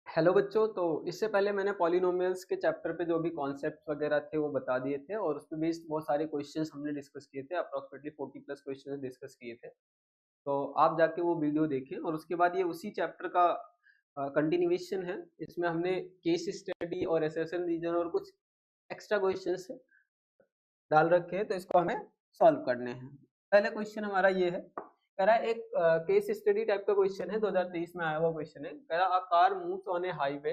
Hello बच्चों, तो इससे पहले मैंने पॉलिनोमियल्स के चैप्टर पे जो भी कॉन्सेप्ट्स वगैरह थे वो बता दिए थे और उस पे बेस्ड बहुत सारे क्वेश्चंस हमने डिस्कस किए थे। अप्रॉक्सीमेटली 40 प्लस क्वेश्चंस डिस्कस किए थे। तो आप जाके वो वीडियो देखें और उसके बाद ये उसी चैप्टर का कंटिन्यूएशन है। इसमें हमने केस स्टडी और एसेशन रीजन और कुछ एक्स्ट्रा क्वेश्चंस डाल रखे हैं, तो इसको हमें सॉल्व करने हैं। पहले क्वेश्चन हमारा ये है, कह रहा है एक केस स्टडी टाइप का क्वेश्चन है, 2023 में आया हुआ क्वेश्चन है। कह रहा a car moves on A highway,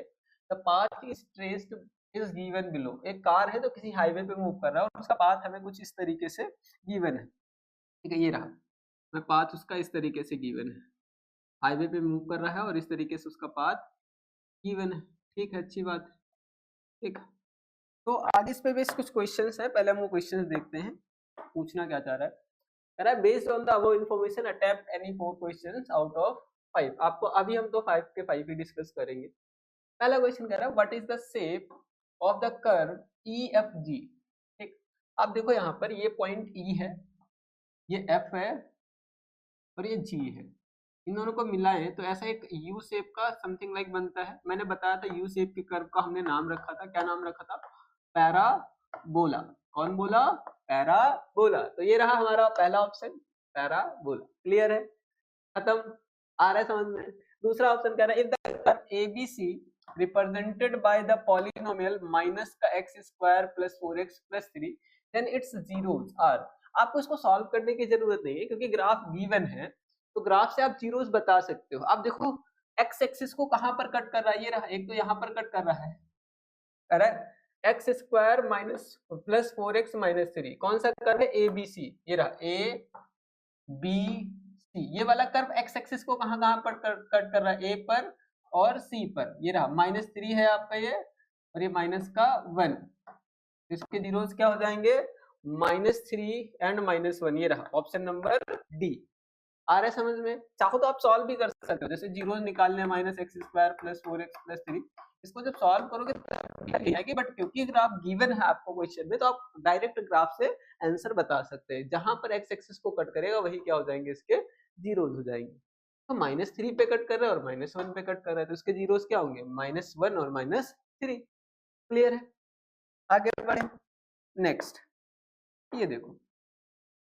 the path is traced is given below. एक कार है तो किसी हाईवे पे मूव कर रहा है और उसका पाथ हमें कुछ इस तरीके से गिवन है। ठीक है, ये रहा मैं पाथ उसका इस तरीके से गिवन है। हाईवे पे मूव कर रहा है और इस तरीके से उसका पाथ गिवन है। ठीक है, अच्छी बात है। ठीक, तो आगे इस पे बेस कुछ क्वेश्चंस है, पहले हम वो क्वेश्चंस देखते हैं। पूछना क्या चाह रहा है, कह रहा है based on the above information attempt any 4 questions out of 5। आपको अभी हम तो 5 के 5 ही डिस्कस करेंगे। पहला क्वेश्चन कह रहा है what is the shape of the curve EFG। ठीक, आप देखो यहाँ पर ये पॉइंट E है, ये F है और ये G है। इन दोनों को मिलाएं तो ऐसा एक यू शेप का समथिंग लाइक बनता है। मैंने बताया था यू शेप के कर्व का हमने नाम रखा था, क्या नाम रखा था? पैराबोला। कौन बोला? पैराबोला। तो ये रहा हमारा पहला ऑप्शन, पैराबोला। क्लियर है, खत्म, आ रहा है समझ में? दूसरा ऑप्शन कह रहा है if the curve ABC represented by the polynomial minus का x square plus 4x plus 3 then its zeros are. आपको इसको सॉल्व करने की जरूरत नहीं है क्योंकि ग्राफ गिवन है, तो ग्राफ से आप जीरोस बता सकते हो। आप देखो एक्स एक्सिस को कहां पर कट कर रहा है, ये रहा, एक तो यहाँ पर कट कर रहा है, कह रहा है X square minus plus 4x minus 3। कौन सा कर्व है? ABC, ये रहा ABC। ये वाला कर्व एक्स एक्सिस को कहां कहां पर कट कर रहा है? A पर और C पर। ये रहा -3 है आपका ये, और ये माइनस का 1। इसके जीरोस क्या हो जाएंगे? -3 एंड -1। ये रहा ऑप्शन नंबर डी। आ रहा है समझ में? चाहो तो आप सॉल्व भी कर सकते हो, जैसे जीरो निकालने minus x square plus 4x plus 3। इसको जब सॉल्व करोगे तो आएगी, बट क्योंकि ग्राफ गिवन है आपको क्वेश्चन में, तो आप डायरेक्ट ग्राफ से आंसर बता सकते हैं। जहां पर एक्स एक्सिस को कट करेगा वही क्या हो जाएंगे? इसके जीरोस हो जाएंगे। तो -3 पे कट कर रहा है और -1 पे कट कर रहा है, तो इसके जीरोस क्या होंगे? -1 और -3। क्लियर है, आगे बढ़े। नेक्स्ट ये देखो,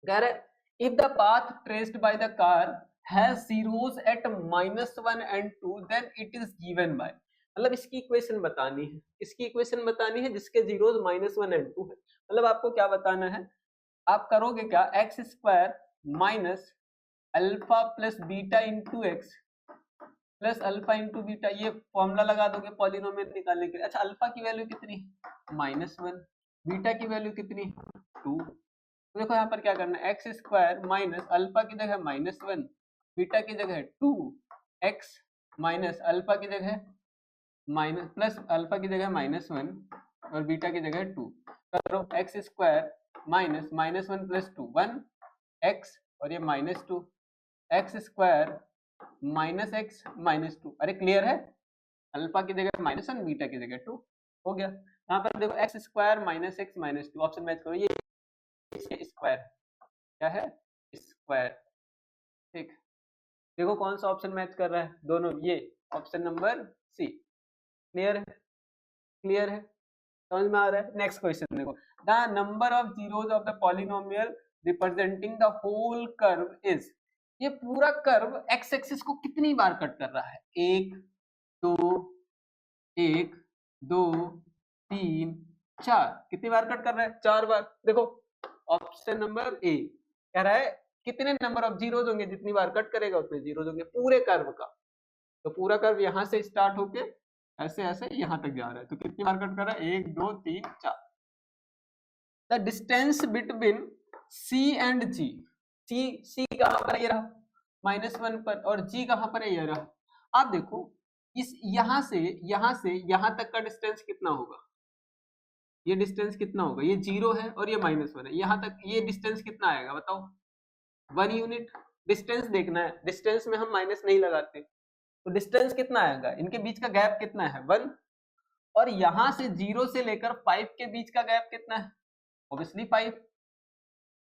कह रहा है if the path traced by the car has zeros at -1 and 2 then it is given by. मतलब इसकी इक्वेशन बतानी है, इसकी इक्वेशन बतानी है जिसके जीरोस -1 एंड 2 है। मतलब आपको क्या बताना है, आप करोगे क्या, x square minus alpha plus beta into x plus alpha into beta, ये फॉर्मूला लगा दोगे पॉलिनोमियल निकालने के लिए। अच्छा, अल्फा की वैल्यू कितनी? -1। बीटा की वैल्यू कितनी? 2। तो देखो यहाँ पर क्या करना है, एक्स स्क्वायर माइनस अल्फा की जगह -1, बीटा की जगह 2, एक्स माइनस अल्फा की जगह माइनस प्लस अल्फा की जगह -1 और बीटा की जगह 2। करो x square minus -1 plus 2 1 x और ये -2, x square minus x minus 2। अरे क्लियर है, अल्फा की जगह -1, बीटा की जगह 2 हो गया। यहाँ पर देखो X square minus x minus 2, option match करो, ये स्क्वायर क्या है? स्क्वायर। ठीक, देखो कौन सा ऑप्शन मैच कर रहा है? दोनों, ये ऑप्शन नंबर सी। क्लियर है, क्लियर है, समझ में आ रहा है? नेक्स्ट क्वेश्चन देखो, the number of zeros of the polynomial representing the whole curve is. ये पूरा कर्व एक्स एक्सिस को कितनी बार कट कर रहा है? 1 2 1 2 3 4। कितनी बार कट कर रहा है? 4 बार। देखो ऑप्शन नंबर ए कह रहा है कितने नंबर ऑफ जीरोस होंगे, जितनी बार कट करेगा उतने जीरोस होंगे पूरे कर्व का। तो पूरा कर्व यहां से स्टार्ट होके ऐसे ऐसे यहां तक जा रहा है, तो कितनी बार कट कर रहा है? 1 2 3 4। The distance between C and G. C कहां पर है? ये रहा -1 पर, और जी कहां पर है? ये रहा। आप देखो इस यहां से यहां तक का डिस्टेंस कितना होगा? ये डिस्टेंस कितना होगा? ये 0 है और ये -1 है, यहां तक ये डिस्टेंस कितना आएगा बताओ? 1 यूनिट। डिस्टेंस देखना है, डिस्टेंस में हम माइनस नहीं लगाते, तो डिस्टेंस कितना आएगा? इनके बीच का गैप कितना है? 1। और यहां से 0 से लेकर 5 के बीच का गैप कितना है? ऑब्वियसली 5।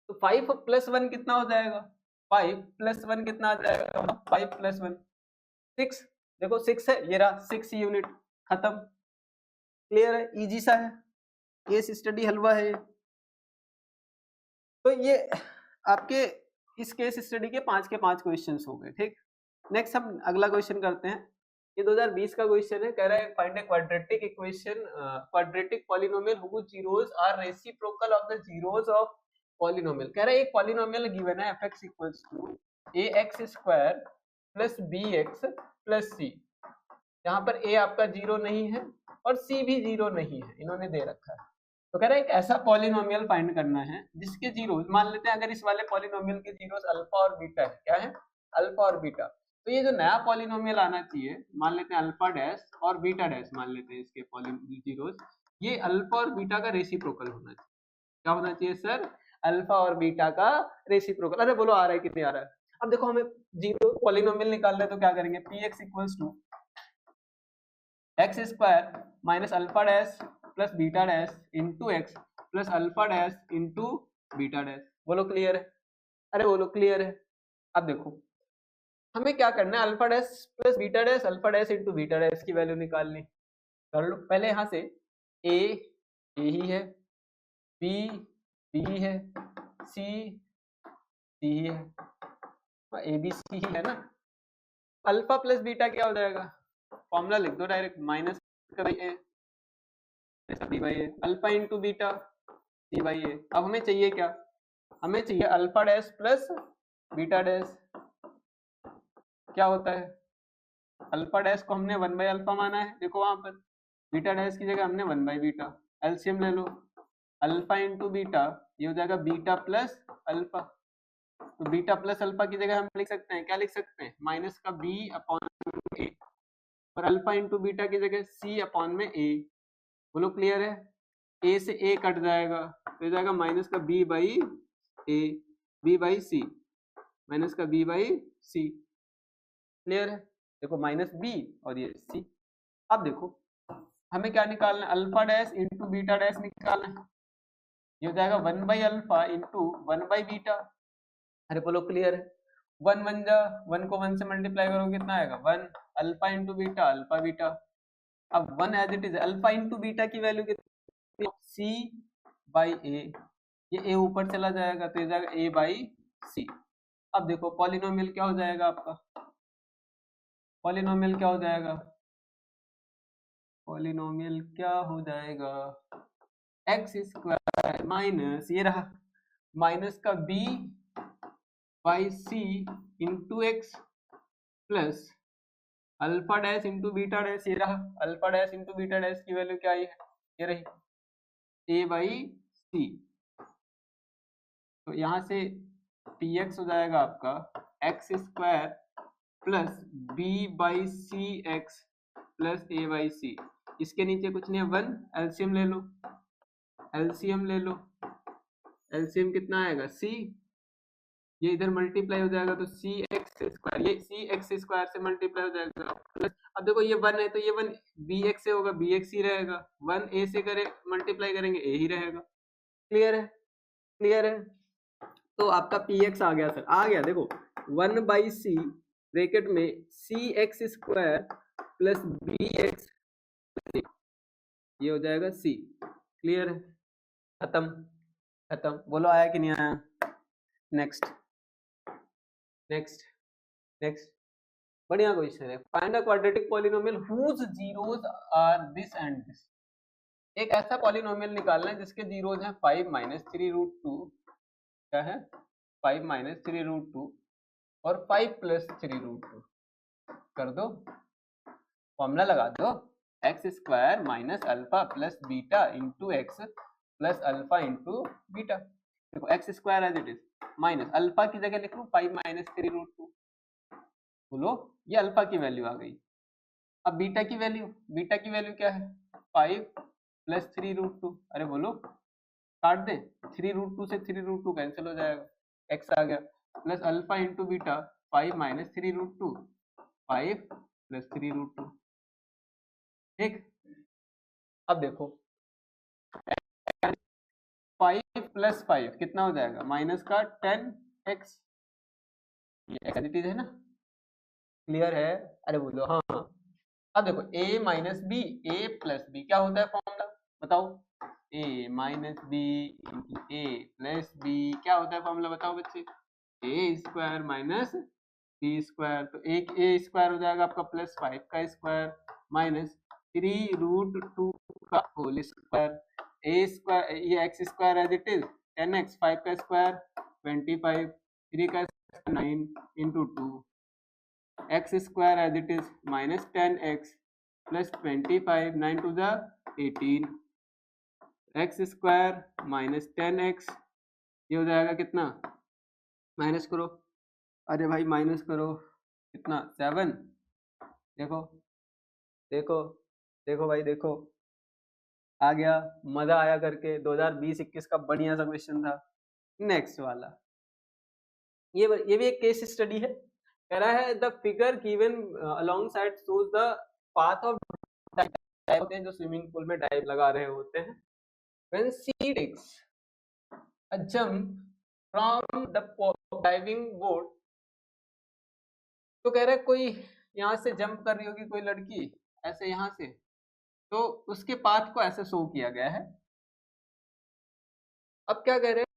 तो 5 प्लस 1 कितना हो जाएगा? 5 प्लस 1 कितना आ जाएगा? 5 प्लस 1 6। देखो 6 है, ये रहा 6 यूनिट, खत्म। क्लियर है, इजी सा है, केस स्टडी हलवा है। तो ये आपके इस केस स्टडी के 5 के 5 क्वेश्चंस हो गए। ठीक, नेक्स्ट हम अगला क्वेश्चन करते हैं। ये 2020 का क्वेश्चन है, कह रहा है find a quadratic equation, quadratic polynomial whose zeros are reciprocal of the zeros of polynomial. कह रहा है एक पॉलिनोमियल गिवन है fx equals to ax square plus bx plus c। यहाँ पर a आपका जीरो नहीं है और c भी जीरो नहीं है, इन्होंने दे रखा है। तो कह रहा है एक ऐसा पॉलिनोमियल फाइंड करना है जिसके जीरोस, मान लेते हैं अगर इस वाले पॉलिनोमियल के जीरोस अल्फा और बीटा है, क्या है, अल्फा और बीटा। तो ये जो नया पॉलिनोमियल आना चाहिए, मान लेते हैं अल्फा डैश और बीटा डैश, मान लेते हैं इसके जीरोस, ये अल्फा और बीटा का रेसिप्रोकल होना चाहिए। क्या होना चाहिए सर, अल्फा और बीटा का रेसिप्रोकल। अरे बोलो आ रहा है कि नहीं आ रहा है। अब देखो हमें जीरो पॉलिनोमियल निकालना है तो क्या करेंगे, p x equals to x square minus alpha dash plus beta dash into x plus alpha dash into beta dash. बोलो क्लियर है, अरे बोलो क्लियर है। अब देखो हमें क्या करना है, alpha dash plus beta dash, alpha dash into beta dash की वैल्यू निकालनी। कर लो पहले, यहाँ से ए ही है, बी ही है, सी ही है, ए बी सी ही है ना। अल्फा प्लस बीटा क्या हो जाएगा, फॉर्मूला लिख दो direct, minus alpha into beta C by A. अब हमें चाहिए क्या, हमें चाहिए alpha dash plus beta dash. क्या होता है, अल्फा डैश को हमने 1 बाई अल्फा माना है, देखो वहां पर, बीटा डैश की जगह हमने 1 बाई बीटा। एलसीएम ले लो, अल्फा इंटू बीटा, ये हो जाएगा बीटा प्लस अल्फा। तो बीटा प्लस अल्फा की जगह हम लिख सकते हैं, क्या लिख सकते हैं, माइनस का बी अपॉन ए, और अल्फा इंटू बीटा की जगह सी अपॉन में ए। बोलो क्लियर है, ए से ए कट जाएगा तो हो जाएगा माइनस का b by a, b by c, minus का बी बाई सी। क्लियर है, देखो माइनस बी और ये सी। अब देखो हमें क्या निकालना है, alpha dash into beta dash निकालना है। ये हो जाएगा 1 by alpha into 1 by beta. अरे बोलो क्लियर है, 1 1 जा 1 को 1 से मल्टीप्लाई करो कितना आएगा, 1 alpha into beta alpha beta. अब 1 as it is, alpha into beta की वैल्यू कितनी, सी बाई ए, ये ए ऊपर चला जाएगा तो ये जाएगा ए बाई सी। अब देखो पॉलिनोमियल क्या हो जाएगा आपका, पॉलिनोमियल क्या हो जाएगा, पॉलिनोमियल क्या हो जाएगा, एक्स स्क्वायर माइनस, ये रहा माइनस का b by c into x plus alpha dash into beta dash, ये रहा alpha dash into beta dash की वैल्यू क्या आई है, ये रही ए बाई सी। तो यहाँ से पी एक्स हो जाएगा आपका X square plus B by C X plus A by C. इसके नीचे कुछ नहीं है, 1, एलसीएम ले लो, एलसीएम ले लो, एलसीएम कितना आएगा सी, ये इधर मल्टीप्लाई हो जाएगा तो सी एक्स स्क्वायर, ये सी एक्स स्क्वायर से मल्टीप्लाई हो जाएगा प्लस, अब देखो ये 1 है तो ये 1 बी एक्स से होगा, बी एक्स ही रहेगा, 1 ए से करे मल्टीप्लाई करेंगे ए ही रहेगा। क्लियर है, क्लियर है। तो आपका पी एक्स आ गया सर, आ गया, देखो 1 बाई सी ब्रैकेट में C X square plus B X, ये हो जाएगा सी। क्लियर है, खत्म, खत्म। बोलो आया कि नहीं आया। नेक्स्ट नेक्स्ट नेक्स्ट, बढ़िया क्वेश्चन है, find a quadratic polynomial whose zeros are this and this. एक ऐसा पॉलिनोमियल निकालना है जिसके जीरोस हैं 5 माइनस 3 रूट 2, क्या है 5 माइनस 3 रूट 2 और 5 प्लस 3 रूट 2। कर दो, फॉर्मूला लगा दो, X square minus alpha plus beta into x plus alpha into beta. देखो X square as it is minus alpha की जगह लिख लूं 5 माइनस 3 रूट 2। बोलो ये अल्फा की वैल्यू आ गई। अब बीटा की वैल्यू, बीटा की वैल्यू क्या है 5 प्लस 3 रूट 2। अरे बोलो काट दे, 3 रूट 2 से 3 रूट 2 कैंसिल हो जाएगा, एक्स आ गया plus alpha into beta 5 minus 3 root 2, 5 plus 3 root 2। ठीक, अब देखो 5 प्लस 5 कितना हो जाएगा, माइनस का 10x, ये एक्स है ना, क्लियर है? अरे बोलो हाँ हाँ। अब देखो a minus b, a plus b क्या होता है फॉर्मूला बताओ? a minus b into a plus b क्या होता है फॉर्मूला बताओ बच्चे? A square minus b square. तो एक ए स्क्वायर हो जाएगा आपका प्लस 5 का स्क्वायर माइनस 3√2 का होल स्क्वायर। ए स्क्वायर ये x square as it is 10x, 5 का स्क्वायर 25, 3 का 9 इंटू 2 x square as it is minus 10x plus 25, 9 to the 18 x square minus 10x ये हो जाएगा कितना? माइनस करो, अरे भाई माइनस करो कितना? 7। देखो देखो देखो भाई देखो आ गया, मजा आया करके। 2020-21 का बढ़िया सा क्वेश्चन था। नेक्स्ट वाला ये भी एक केस स्टडी है। कह रहा है the figure given along side shows the path of होते हैं जो स्विमिंग पूल में डाइव लगा रहे होते हैं। When she takes a jump from the diving board, तो कह रहा है कोई यहाँ से जंप कर रही होगी कोई लड़की ऐसे यहाँ से, तो उसके पाथ को ऐसे शो किया गया है। अब क्या कह रहे हैं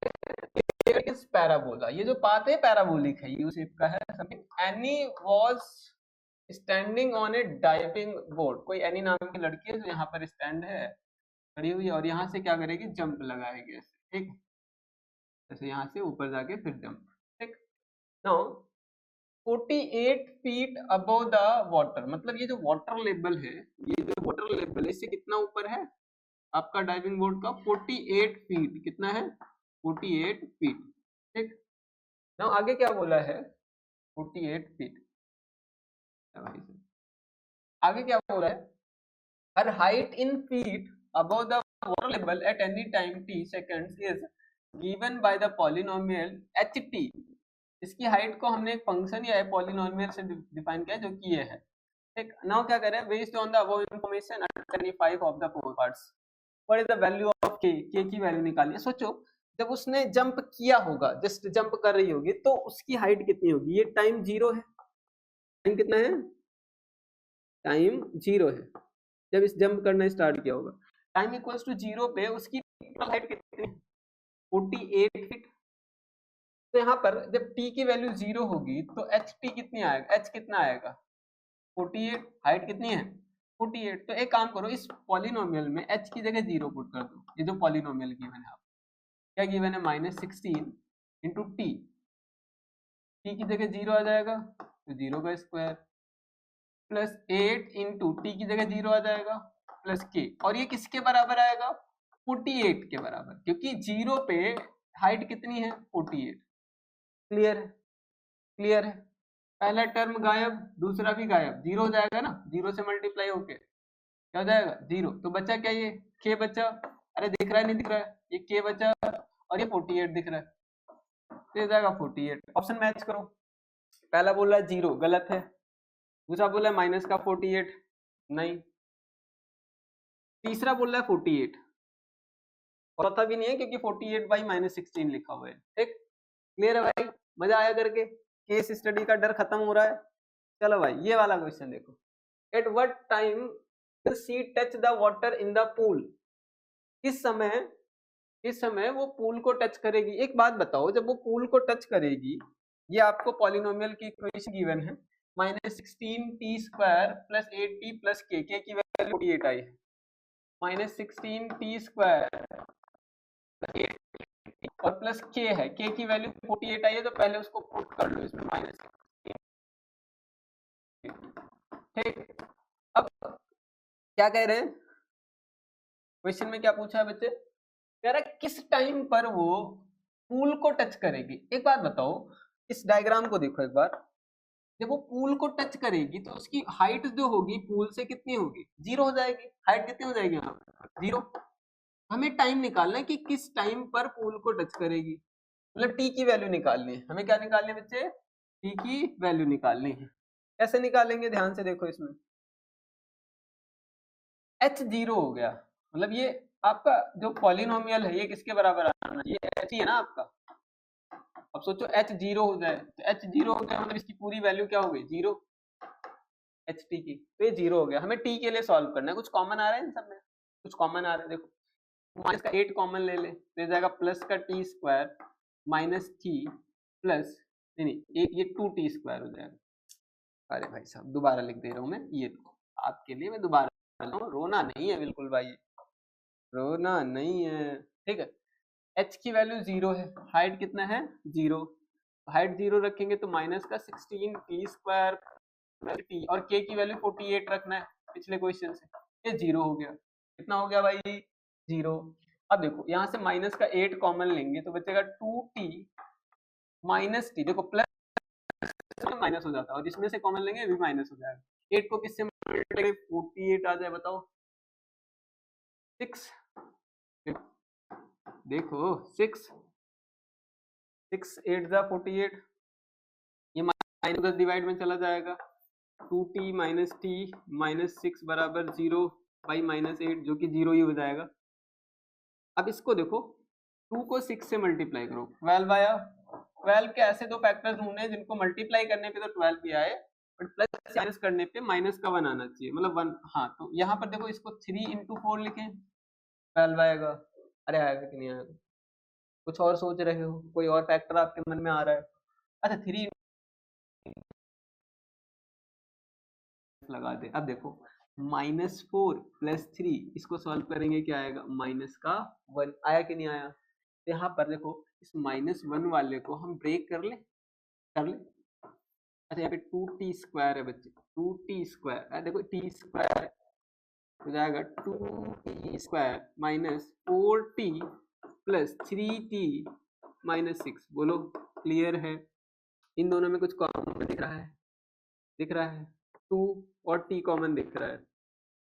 इस पैराबोला, ये जो पाथ है पैराबोलिक है, यू शेप का है। Any was standing on A diving board, कोई एनी नाम की लड़की है जो यहाँ पर स्टैंड है खड़ी हुई और यहाँ से क्या करेगी? जंप लगाएगी ऐसे, ठीक? जैसे यहाँ से ऊपर जाके फिर जंप, ठीक? Now 48 feet above the water, मतलब ये जो वाटर लेवल है, ये जो वाटर लेवल है इससे कितना ऊपर है आपका डाइविंग बोर्ड का? 48 फीट। कितना है? 48 फीट, ठीक? नाउ आगे क्या बोला है? 48 फीट। आगे क्या बोला है? Her height in feet above the water level at any time t seconds is given by the polynomial ht। इसकी हाइट को हमने एक फंक्शन या पॉलिनोमियल से डिफाइन किया जो कि ये है, ठीक? नाउ क्या कर रहे हैं? Based on the above information 25 of the 4 parts what is the value of k, k की वैल्यू निकालिए। सोचो जब उसने जंप किया होगा, जस्ट जंप कर रही होगी, तो उसकी हाइट कितनी होगी? ये टाइम 0 है। टाइम कितना है? टाइम 0 है जब इस जंप करना स्टार्ट किया होगा। टाइम इक्वल्स टू 0 पे उसकी हाइट कितनी? 48 फीट। तो यहाँ पर जब t की वैल्यू 0 होगी तो ht कितनी आएगा? h कितना आएगा? 48। हाइट कितनी है? 48। तो एक काम करो, इस पॉलिनोमियल में h की जगह 0 पुट कर दो। ये जो पॉलिनोमियल गिवन है, क्या गिवन है? -16 इंटू टी, टी की जगह 0 आ जाएगा तो 0 का स्क्वायर प्लस 8 इंटू टी की जगह 0 आ जाएगा प्लस के, और ये किसके बराबर आएगा? 48 के बराबर, क्योंकि 0 पे हाइट कितनी है? 48। क्लियर है? क्लियर है? पहला टर्म गायब, दूसरा भी गायब, 0 हो जाएगा ना, 0 से मल्टीप्लाई होके क्या हो जाएगा? 0। तो बचा क्या? ये के बचा। अरे दिख रहा है नहीं दिख रहा है? ये के बचा और ये 48 दिख रहा है, तो ये जाएगा 48। ऑप्शन मैच करो। पहला बोल रहा है 0, गलत है। दूसरा बोल रहा है माइनस का 48, नहीं। तीसरा बोल रहा है 48, और चौथा भी नहीं है क्योंकि 48 बाई -16 लिखा हुआ है, ठीक? क्लियर है भाई? मजा आया करके? केस स्टडी का डर खत्म हो रहा है। चलो भाई ये वाला क्वेश्चन देखो। At what time she touch the water in the pool, किस समय वो पूल को टच करेगी? एक बात बताओ, जब वो पूल को टच करेगी, ये आपको पॉलिनोमियल की इक्वेशन गिवन है, -16t² प्लस 8t प्लस के की वैल्यू 48 आई है। -16t² और प्लस के है, के की वैल्यू 48 आई है, तो पहले उसको पुट कर लो इसमें माइनस, ठीक? अब क्या कह रहे हैं क्वेश्चन में? क्या पूछा है बच्चे? कह रहा है किस टाइम पर वो पूल को टच करेगी। एक बात बताओ, इस डायग्राम को देखो एक बार। जब वो पूल को टच करेगी तो उसकी हाइट जो होगी पूल से कितनी होगी? 0 हो जाएगी। हाइट कितनी हो जाएगी? यहाँ 0। हमें टाइम निकालना है कि किस टाइम पर पूल को टच करेगी, मतलब टी की वैल्यू निकालनी है। हमें क्या निकालनी है बच्चे? टी की वैल्यू निकालनी है। कैसे निकालेंगे? ध्यान से देखो इसमें। h 0 हो गया, मतलब ये आपका जो पॉलिनोमियल है ये किसके बराबर आना चाहिए? h ही है ना आपका। अब सोचो h 0 हो जाए, तो h 0 हो जाए मतलब इसकी पूरी वैल्यू क्या हो गई? 0। एच टी की, तो ये 0 हो गया। हमें टी के लिए सॉल्व करना है, कुछ कॉमन आ रहा है इन सब में, कुछ कॉमन आ रहा है, देखो माइनस का 8 कॉमन ले ले, तो जाएगा प्लस का T square minus T plus नहीं ये 2t स्क्वायर हो जाएगा। अरे भाई साहब दोबारा लिख दे रहा हूँ मैं, ये आपके लिए मैं दोबारा, रोना नहीं है बिल्कुल भाई, रोना नहीं है, ठीक है। h की वैल्यू 0 है, हाइट कितना है 0, हाइट 0 रखेंगे तो माइनस का 16 टी स्क्वायर टी, और k की वैल्यू 48 रखना है पिछले क्वेश्चन से, ये 0 हो गया। कितना हो गया भाई 0। अब देखो यहाँ से माइनस का 8 कॉमन लेंगे तो बचेगा 2t माइनस टी, देखो प्लस माइनस हो जाता है और इसमें से कॉमन लेंगे भी माइनस हो जाएगा। 8 को किससे मल्टीप्लाई 48 आ जाए बताओ, 6 देखो 6 8 जा 48, ये माइनस डिवाइड में चला जाएगा, 2t माइनस टी माइनस 6 बराबर 0 बाई माइनस 8 जो कि 0 ही हो जाएगा। अब इसको देखो 2 को 6 से मल्टीप्लाई करो 12 आया, 12 के ऐसे दो फैक्टर्स ढूंढने जिनको मल्टीप्लाई करने पे तो 12 भी आए बट प्लस माइनस करने पे माइनस का 1 आना चाहिए, मतलब 1। हाँ तो यहाँ पर देखो इसको 3 into 4 लिखें 12 आएगा। अरे आएगा कि नहीं आएगा, कुछ और सोच रहे हो, कोई और फैक्टर आपके मन में आ रहा है? अच्छा 3 लगा दे। अब देखो -4 + 3 इसको सॉल्व करेंगे क्या आएगा, माइनस का 1 आया कि नहीं आया। तो यहाँ पर देखो इस -1 वाले को हम ब्रेक कर ले। अच्छा यहाँ पे 2t स्क्वायर है बच्चे, 2t स्क्वायर, देखो t स्क्वायर हो जाएगा 2t square minus 4t plus 3t minus 6। बोलो क्लियर है? इन दोनों में कुछ कॉमन दिख रहा है? दिख रहा है 2 और t कॉमन दिख रहा है,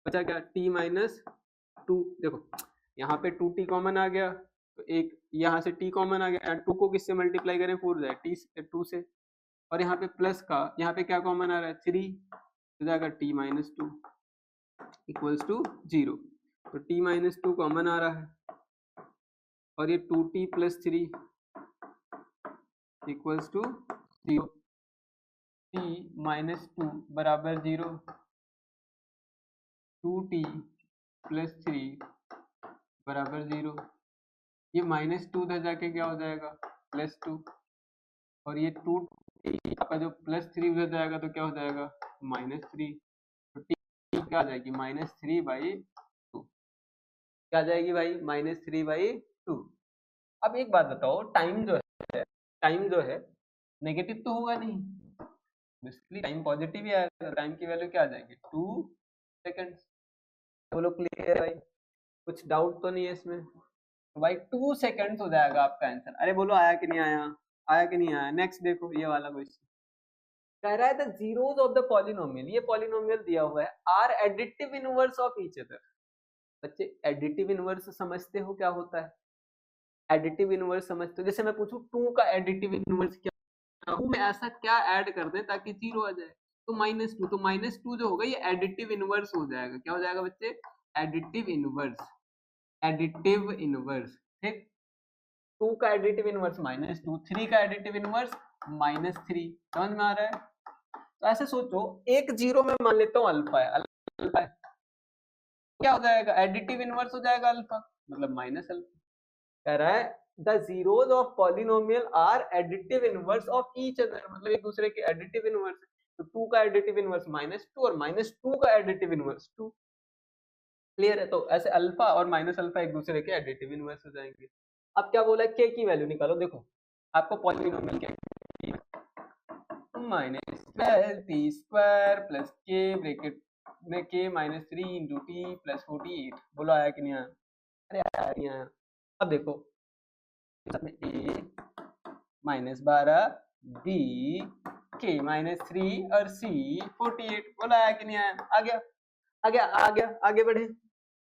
बचा क्या t माइनस 2। देखो यहाँ पे 2t कॉमन आ गया तो एक यहाँ से t कॉमन आ गया, 2 को किससे मल्टीप्लाई करें 4 जाए t 2 से, और यहाँ पे प्लस का यहाँ पे क्या कॉमन आ रहा है 3, हो जाएगा t माइनस 2 इक्वल्स टू 0। तो t माइनस 2 कॉमन आ रहा है और ये 2t plus 3 equals to 0, t minus 2 बराबर 0, 2t प्लस 3 बराबर 0। ये -2 इधर जाके क्या हो जाएगा +2, और ये 2 का जो +3 उधर जाएगा तो क्या हो जाएगा -3। तो t क्या आ जाएगी -3/2, क्या आ जाएगी भाई -3/2। अब एक बात बताओ, टाइम जो है नेगेटिव तो होगा नहीं, बेसिकली टाइम पॉजिटिव ही आएगा, टाइम की वैल्यू क्या आ जाएगी 2 सेकंड्स। बोलो क्लियर है भाई, कुछ डाउट तो नहीं है इसमें? तो भाई 2 सेकंड्स हो जाएगा आपका आंसर। अरे बोलो आया कि नहीं आया, आया कि नहीं आया। नेक्स्ट देखो ये वाला क्वेश्चन कह रहा है the zeros of the polynomial, ये पॉलिनोमियल दिया हुआ है, are additive inverse of each other. बच्चे एडिटिव इनवर्स समझते हो क्या होता है? एडिटिव इनवर्स समझते हो? जैसे मैं पूछूं 2 का एडिटिव इनवर्स क्या, 2 में ऐसा क्या ऐड कर दें ताकि 0 आ जाए, तो -2, तो -2 जो होगा ये एडिटिव इनवर्स हो जाएगा। क्या हो जाएगा बच्चे? एडिटिव इनवर्स, एडिटिव इनवर्स, ठीक। 2 का एडिटिव इनवर्स -2, 3 का एडिटिव इनवर्स -3। समझ में आ रहा है? तो ऐसे सोचो, एक 0 में मान लेता हूँ अल्फा है, अल्फा है, क्या हो जाएगा एडिटिव इनवर्स हो जाएगा अल्फा, मतलब माइनस अल्फा। कह रहा है the zeros of polynomial are additive inverse of each other, मतलब एक दूसरे के एडिटिव इनवर्स। तो 2 का एडिटिव इनवर्स -2 और -2 का एडिटिव इनवर्स 2। क्लियर है? तो ऐसे अल्फा और माइनस अल्फा एक दूसरे के एडिटिव इनवर्स हो जाएंगे। अब क्या बोला है, के की वैल्यू निकालो। देखो आपको पॉलिनोमियल क्या -12t स्क्वायर प्लस के ब्रैकेट में के -3 इंटू टी प्लस 48। बोलो आया कि नहीं आया? अरे आया नहीं आया। अब देखो a -12 b k -3 और c 48। बोला आया कि नहीं आया? आ गया आ गया आ गया, आगे बढ़े।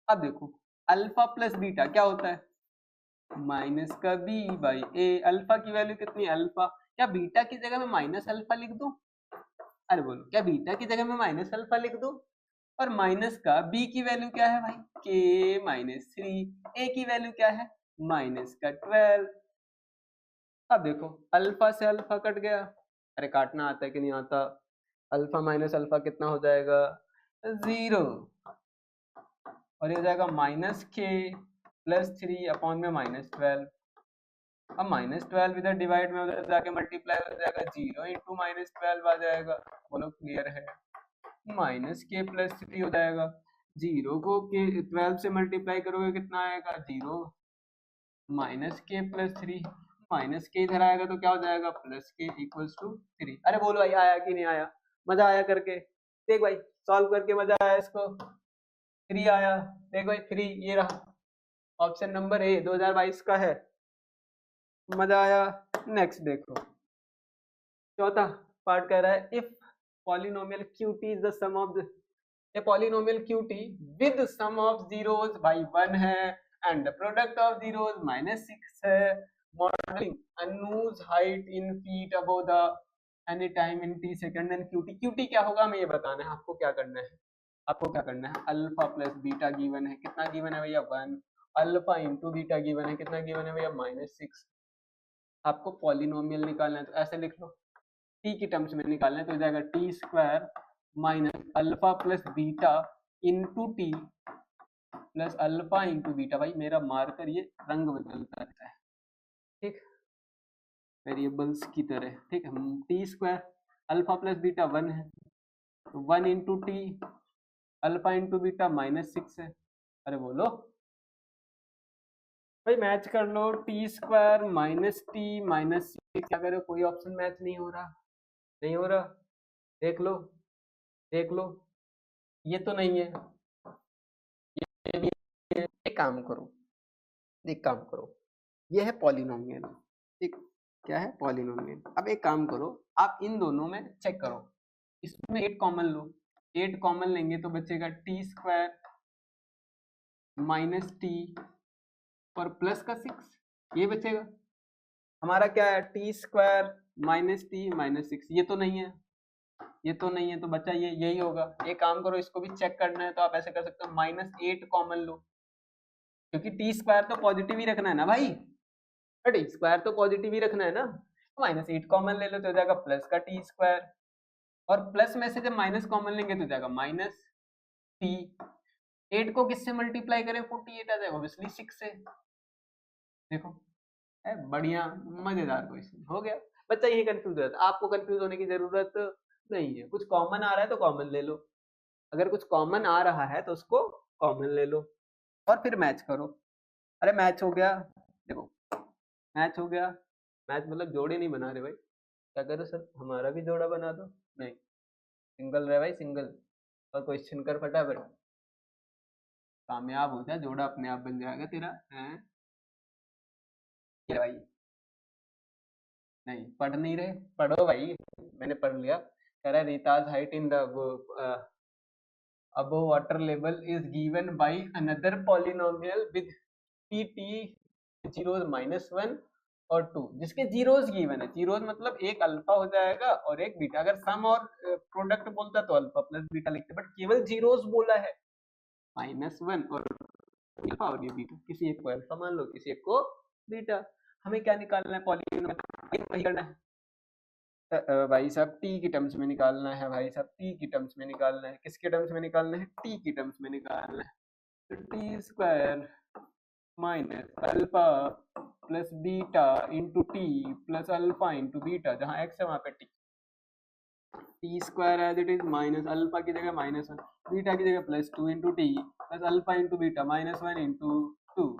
अब देखो अल्फा प्लस बीटा क्या होता है, माइनस का b बाई ए। अल्फा की वैल्यू कितनी है अल्फा, क्या बीटा की जगह में माइनस अल्फा लिख दूं? अरे बोलो क्या बीटा की जगह में माइनस अल्फा लिख दूं? और माइनस का b की वैल्यू क्या है भाई k -3, a की वैल्यू क्या है -12। अब देखो अल्फा से अल्फा कट गया, अरे काटना आता है कि नहीं आता? अल्फा माइनस अल्फा कितना हो जाएगा 0, और ये हो जाएगा -k+3 में -12। अब -12 इधर डिवाइड में उधर जाके मल्टीप्लाई हो जाएगा, 0 इंटू -12 आ जाएगा। बोलो क्लियर है? -k+3 हो जाएगा, 0 को के 12 से मल्टीप्लाई करोगे कितना आएगा 0, -k+3, -k इधर आएगा तो क्या हो जाएगा +k = 3। अरे बोलो भाई आया कि नहीं आया? मजा आया करके? देख भाई सॉल्व करके मजा आया इसको? 3 आया, देख भाई 3 ये रहा, ऑप्शन नंबर ए 2022 का है। मजा आया? नेक्स्ट देखो, चौथा पार्ट कह रहा है if polynomial qt is the sum of the a polynomial qt with sum of zeros by 1 है and the product of zeros -6 है, modelling Anuj height in feet above the any time in t second, and qt क्या होगा हमें ये बताना है। आपको क्या करना है, आपको क्या करना है, अल्फा प्लस बीटा गिवन है, कितना गिवन है भैया 1, अल्फा इंटू बीटा गिवन है, कितना गिवन है भैया -6। आपको पॉलिनोमियल निकालना है तो ऐसे लिख लो, टी की टर्म्स में निकालना है तो हो जाएगा t² minus alpha plus beta into t plus alpha into beta. भाई मेरा मार्कर ये रंग बदलता रहता है, ठीक, वेरिएबल्स की तरह, ठीक है। t² अल्फा प्लस बीटा 1 है, तो 1 into T alpha into beta -6 है। अरे बोलो भाई मैच कर लो, t² माइनस टी माइनस 6, क्या करो कोई ऑप्शन मैच नहीं हो रहा, नहीं हो रहा, देख लो देख लो, ये तो नहीं है, ये भी है। एक काम करो, एक काम करो, ये है पॉलिनोमियल, ठीक, क्या है पॉलिनोमियल। अब एक काम करो, आप इन दोनों में चेक करो, इसमें 8 कॉमन लो, 8 कॉमन लेंगे तो बचेगा t² माइनस टी और प्लस का 6, ये बचेगा हमारा। क्या है t² माइनस टी माइनस 6, ये तो नहीं है, ये तो नहीं है, तो बच्चा ये यही होगा। एक काम करो, इसको भी चेक करना है तो आप ऐसे कर सकते हो, -8 कॉमन लो, क्योंकि t² तो पॉजिटिव ही रखना है ना भाई, t² तो पॉजिटिव ही रखना है ना, -8 कॉमन ले लो तो हो जाएगा प्लस का t², और प्लस में से जब माइनस कॉमन लेंगे तो हो जाएगा -t। 8 को किससे मल्टीप्लाई करें 48 आ जाएगा, ऑब्वियसली 6 से। देखो है बढ़िया, मजेदार क्वेश्चन हो गया। बच्चा यही कंफ्यूज हो जाता है, आपको कंफ्यूज होने की जरूरत नहीं है, कुछ कॉमन आ रहा है तो कॉमन ले लो, अगर कुछ कॉमन आ रहा है तो उसको कॉमन ले लो और फिर मैच करो। अरे मैच हो गया, देखो मैच हो गया, मैच मतलब जोड़े नहीं बना रहे भाई, क्या करो सर हमारा भी जोड़ा बना दो, नहीं सिंगल रहे भाई सिंगल, और क्वेश्चन कर फटाफट, कामयाब हो जाए, जोड़ा अपने आप बन जाएगा तेरा है। क्या भाई नहीं पढ़ नहीं रहे, पढ़ो भाई, मैंने पढ़ लिया। कह रहा है Rita's height in the above water level is given by another polynomial with pt zeros -1 और 2, जिसके जीरोस गिवन है, जीरोस मतलब एक अल्फा हो जाएगा और एक बीटा, अगर सम और प्रोडक्ट बोलता तो अल्फा प्लस बीटा लिखते, बट केवल जीरोस बोला है, -1 और अल्फा और ये बीटा, किसी एक को अल्फा मान लो किसी एक को बीटा। हमें क्या निकालना है पॉलिनोमियल, वही करना है भाई साहब, टी की टर्म्स में निकालना है, भाई साहब टी की टर्म्स में निकालना है, किसके टर्म्स में निकालना है, टी की टर्म्स में निकालना है, तो t² minus alpha plus beta into t plus alpha into beta, जहाँ x है वहां पे t² as it is minus alpha की जगह -1, बीटा की जगह +2 into t plus alpha into beta -1 into 2,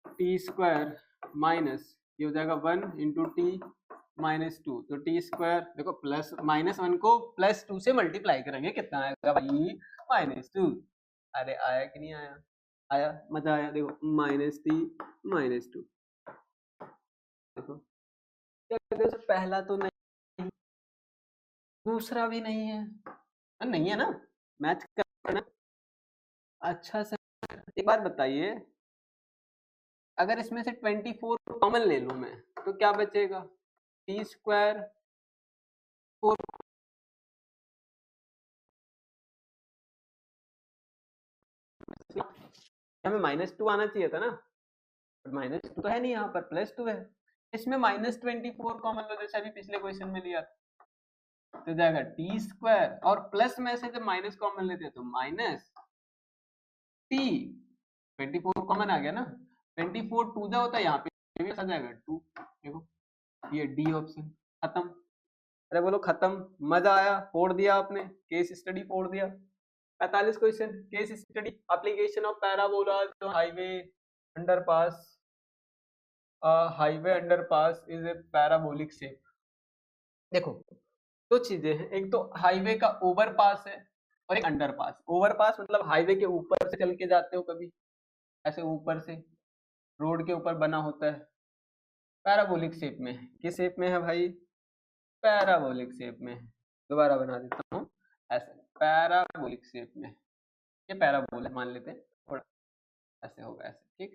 t² minus ये हो जाएगा 1 इंटू टी -2, तो t² देखो प्लस -1 को +2 से मल्टीप्लाई करेंगे, कितना आएगा भाई -2। अरे आया कि नहीं आया, आया, मजा आया। देखो -t -2, देखो क्या कहते हैं, पहला तो नहीं, दूसरा भी नहीं है, नहीं है ना, मैच करना अच्छा से। एक बात बताइए, अगर इसमें से 24 कॉमन ले लूं मैं तो क्या बचेगा, t² 4, हमें -2 आना चाहिए था ना, -2 तो है नहीं, यहाँ पर +2 है, इसमें -24 कॉमन लो, जैसे अभी पिछले क्वेश्चन में लिया था, तो जाएगा टी स्क्वायर, और प्लस में से जब माइनस कॉमन लेते हैं तो माइनस टी, 24 कॉमन आ गया ना, 24 टू जा होता है, यहाँ पे भी आ जाएगा 2। देखो ये डी ऑप्शन खत्म। अरे बोलो खत्म, मजा आया, फोड़ दिया आपने, केस स्टडी फोड़ दिया। 45 question case study, application of parabolas highway underpass. Highway underpass is a parabolic shape. देखो दो चीजें हैं, एक तो हाईवे का ओवरपास है और एक अंडरपास। ओवरपास मतलब हाईवे के ऊपर से चल के जाते हो कभी, ऐसे ऊपर से रोड के ऊपर बना होता है। पैराबोलिक शेप में है, किस शेप में है भाई? पैराबोलिक शेप में है। दोबारा बना देता हूँ, ऐसे पैराबोलिक शेप में। ये पैराबोला मान लेते हैं, थोड़ा ऐसे होगा, ऐसे, ठीक,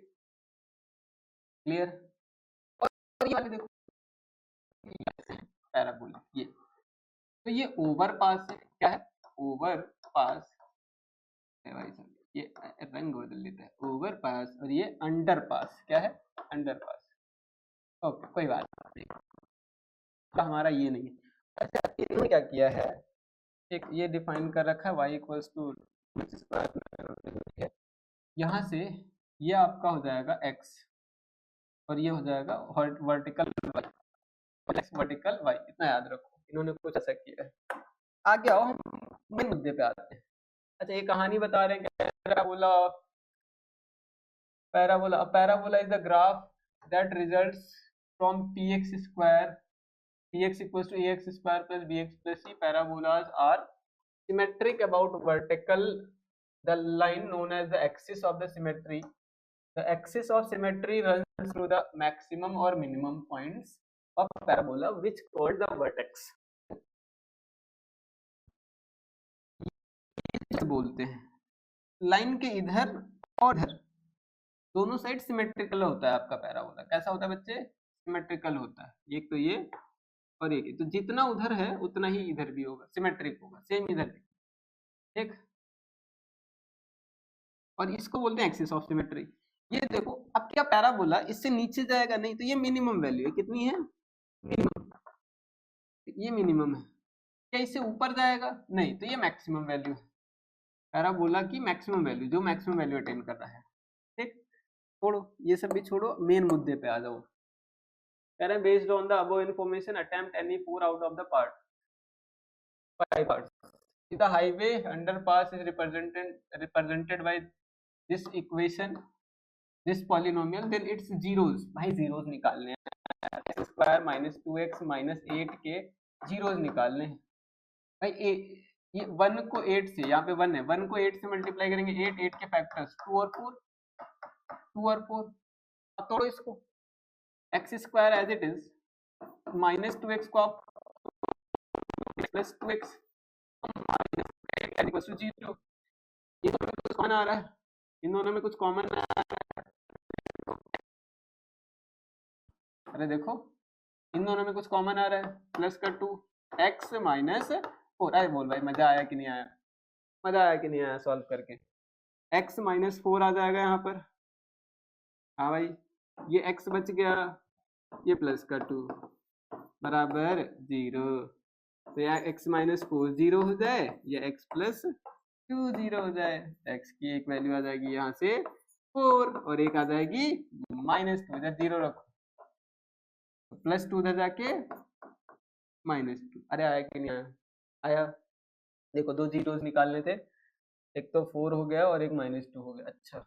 क्लियर। और ये वाले देखो पैराबोलिक, ये तो ये ओवरपास है, क्या है? ओवरपास है भाई साहब, ये रंग बदल लेता है, ओवरपास, और ये अंडरपास, क्या है? अंडरपास। ओके कोई बात नहीं, तो हमारा ये नहीं है। अच्छा इन्होंने क्या किया है, एक ये डिफाइन कर रखा है y इक्वल्स टू, यहाँ से ये आपका हो जाएगा x और ये हो जाएगा वर्टिकल y, वर्टिकल y, इतना याद रखो। इन्होंने कुछ ऐसा किया है। आगे आओ, हम मेन मुद्दे पे आते हैं। अच्छा ये कहानी बता रहे हैं, parabola, parabola is the graph that results from px square, px equals to ax square plus bx plus c. Parabolas are symmetric about vertical, the line known as the axis of the symmetry. The axis of symmetry runs through the maximum or minimum points of parabola which called the vertex. बोलते हैं line के इधर और इधर दोनों side symmetrical होता है आपका पैराबोला। कैसा होता है बच्चे? सिमेट्रिकल होता है। एक तो ये और एक, तो जितना उधर है उतना ही इधर भी होगा, सिमेट्रिक होगा, सेम इधर भी, ठीक। और इसको बोलते हैं एक्सिस ऑफ सिमेट्री। ये देखो अब क्या पैराबोला इससे नीचे जाएगा नहीं, तो ये मिनिमम वैल्यू है, कितनी है? मिनिमम, ये मिनिमम है। क्या इससे ऊपर जाएगा? नहीं, तो ये मैक्सिमम वैल्यू है, पैराबोला की मैक्सिमम वैल्यू, जो मैक्सिमम वैल्यू अटेन कर रहा है, ठीक। छोड़ो ये सब भी छोड़ो, मेन मुद्दे पे आ जाओ। कह रहे हैं based on the above information attempt any 4 out of the part 5 parts. The highway underpass is represented by this equation, this polynomial, then its zeros, भाई zeros निकालने हैं, x square minus 2x minus 8 के zeros निकालने हैं भाई। ये 1 को 8 से, यहाँ पे 1 है, 1 को 8 से मल्टीप्लाई करेंगे, 8 के फैक्टर्स 2 और 4, 2 और 4। अब तोड़ो इसको, x square as it is minus 2x को आप प्लस 2x इक्वल टू 0। ये दोनों में कुछ कॉमन आ रहा है, इन दोनों में कुछ कॉमन आ रहा है। अरे देखो इन दोनों में कुछ कॉमन आ रहा है, प्लस का 2 एक्स माइनस 4। अरे बोल भाई मजा आया कि नहीं आया? मजा आया कि नहीं आया सॉल्व करके? एक्स माइनस 4 आ जाएगा यहाँ पर, हाँ भाई, ये एक्स बच गया, ये प्लस का 2 बराबर 0। तो यहाँ x माइनस 4 0 हो जाए, या x प्लस 2 0 हो जाए। x की एक वैल्यू आ जाएगी यहाँ से 4 और एक आ जाएगी माइनस 2, इधर 0 रखो, प्लस 2 उधर जाके माइनस 2। अरे आया कि नहीं आया? आया। देखो दो जीरोस निकालने थे, एक तो 4 हो गया और एक माइनस 2 हो गया। अच्छा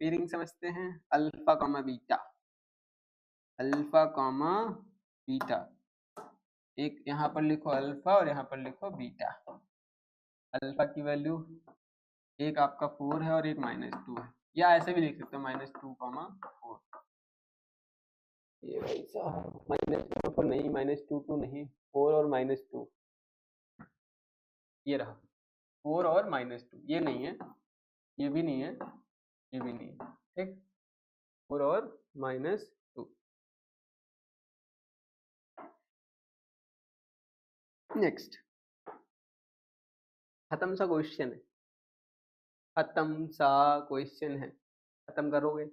पेयरिंग समझते हैं, alpha comma beta, alpha comma beta, एक यहाँ पर लिखो अल्फा और यहाँ पर लिखो बीटा। अल्फा की वैल्यू एक आपका 4 है और एक माइनस 2 है, या ऐसे भी लिख सकते हो माइनस 2 कॉमा 4। ये वैसा माइनस 4 नहीं, माइनस 2 2 नहीं, 4 और माइनस 2, ये रहा 4 और माइनस 2, ये नहीं है, ये भी नहीं है, ये भी नहीं है, ठीक। 4 और माइनस 2। नेक्स्ट खत्म सा क्वेश्चन है, खत्म सा क्वेश्चन है, खत्म करोगे,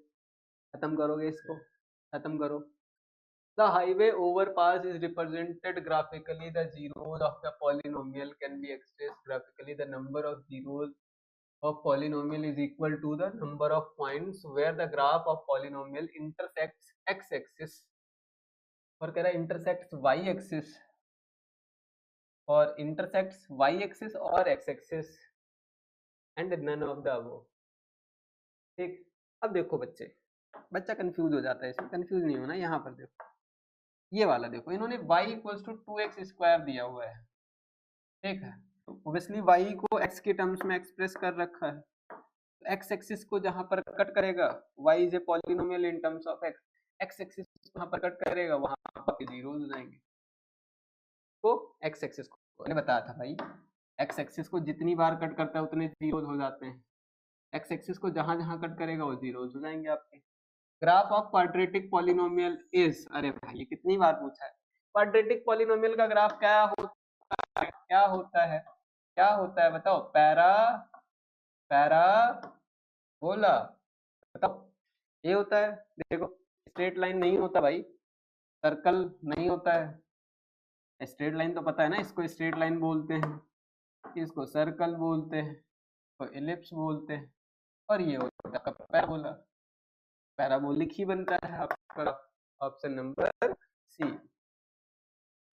खत्म करोगे इसको, खत्म करो। The highway overpass is represented graphically. The zeros of the polynomial can be expressed graphically. The number of zeros of polynomial is equal to the number of points where the graph of polynomial intersects x-axis और कह रहा है intersects y-axis और intersects y-axis और x-axis and none of the above. ठीक, अब देखो बच्चे, बच्चा कंफ्यूज हो जाता है, इसमें कंफ्यूज नहीं होना। यहाँ पर देखो, ये वाला देखो, इन्होंने y इक्वल्स टू 2x² दिया हुआ है, ठीक है, तो ऑब्वियसली y को x के टर्म्स में एक्सप्रेस कर रखा है, तो x एक्सिस को जहां पर कट करेगा, y is a polynomial in terms of x, x axis जहां पर कट करेगा वहां पर जीरोस हो जाएंगे। तो x एक्सिस को मैंने बताया था भाई, x एक्सिस को जितनी बार कट करता है उतने जीरोस हो जाते हैं, x एक्सिस को जहां जहां कट करेगा वो जीरोस हो जाएंगे आपके। Graph of quadratic polynomial is, अरे भाई ये कितनी बार पूछा है, क्वाड्रेटिक पॉलिनोमियल का ग्राफ क्या होता है, क्या होता है, क्या होता है बताओ, पैरा बोला, बताओ, ये होता है। देखो स्ट्रेट लाइन नहीं होता भाई, सर्कल नहीं होता है, स्ट्रेट लाइन तो पता है ना, इसको स्ट्रेट लाइन बोलते हैं, इसको सर्कल बोलते हैं, तो एलिप्स बोलते हैं, और ये होता है पैराबोला, पैराबोलिक ही बनता है आपका ऑप्शन नंबर सी।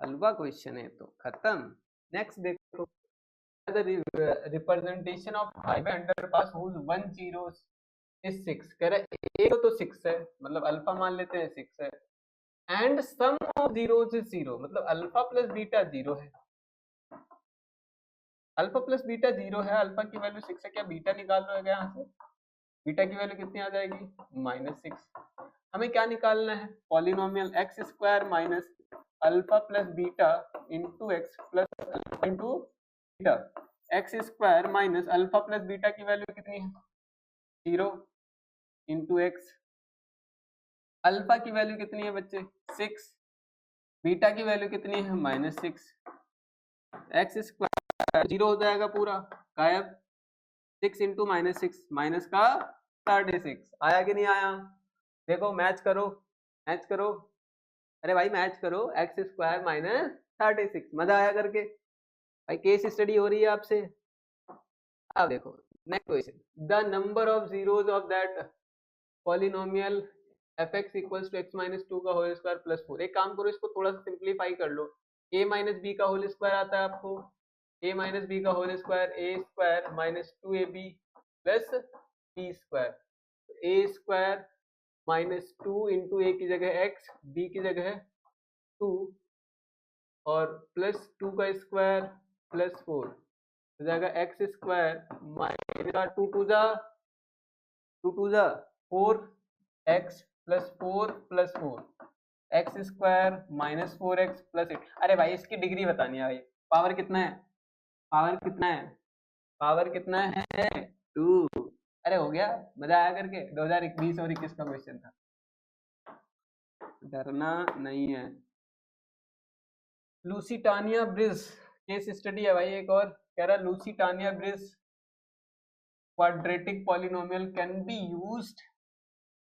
हलवा क्वेश्चन है तो खत्म। नेक्स्ट देखो, the representation of highway underpass whose 1 zeros is 6, कह रहा है एक तो 6 है, मतलब अल्फा मान लेते हैं 6 है, and sum of zeros is 0, मतलब अल्फा प्लस बीटा 0 है, अल्फा प्लस बीटा 0 है, अल्फा की वैल्यू 6 है, क्या बीटा निकाल लो यहाँ से, बीटा की वैल्यू कितनी आ जाएगी, -6। हमें क्या निकालना है, polynomial x square minus alpha plus beta into x plus alpha into beta, x square minus alpha plus beta की वैल्यू कितनी है 0 इंटू एक्स, अल्फा की वैल्यू कितनी है बच्चे 6, बीटा की वैल्यू कितनी है -6, एक्स स्क्वायर 0 हो जाएगा पूरा गायब, 6 इंटू -6 माइनस का 6.5 आया कि नहीं आया, देखो मैच करो, मैच करो, अरे भाई मैच करो, एक्स स्क्वायर माइनस 36, मजा आया करके भाई, केस स्टडी हो रही है आपसे। अब देखो next question, the number of zeros of that polynomial fx equals to x minus 2 का होल स्क्वायर प्लस 4, एक काम करो इसको थोड़ा सा सिंप्लीफाई कर लो, a माइनस बी का होल स्क्वायर आता है आपको, a माइनस बी का whole square a square minus 2ab plus b square, a square minus 2 into a की जगह x, b की जगह 2 और प्लस 2 का स्क्वायर प्लस 4 हो जाएगा, एक्स स्क्वायर माइनस 2 टू जा 4 x plus 4 plus 4, x square minus 4x plus 8। अरे भाई इसकी डिग्री बतानी है भाई, पावर कितना है, पावर कितना है, पावर कितना है 2, अरे हो गया, मजा आया करके, 2020 और 21 का क्वेश्चन था, डरना नहीं है। लुसिटानिया ब्रिज केस स्टडी है भाई एक और, कह रहा Lusitania bridge quadratic polynomial can be used,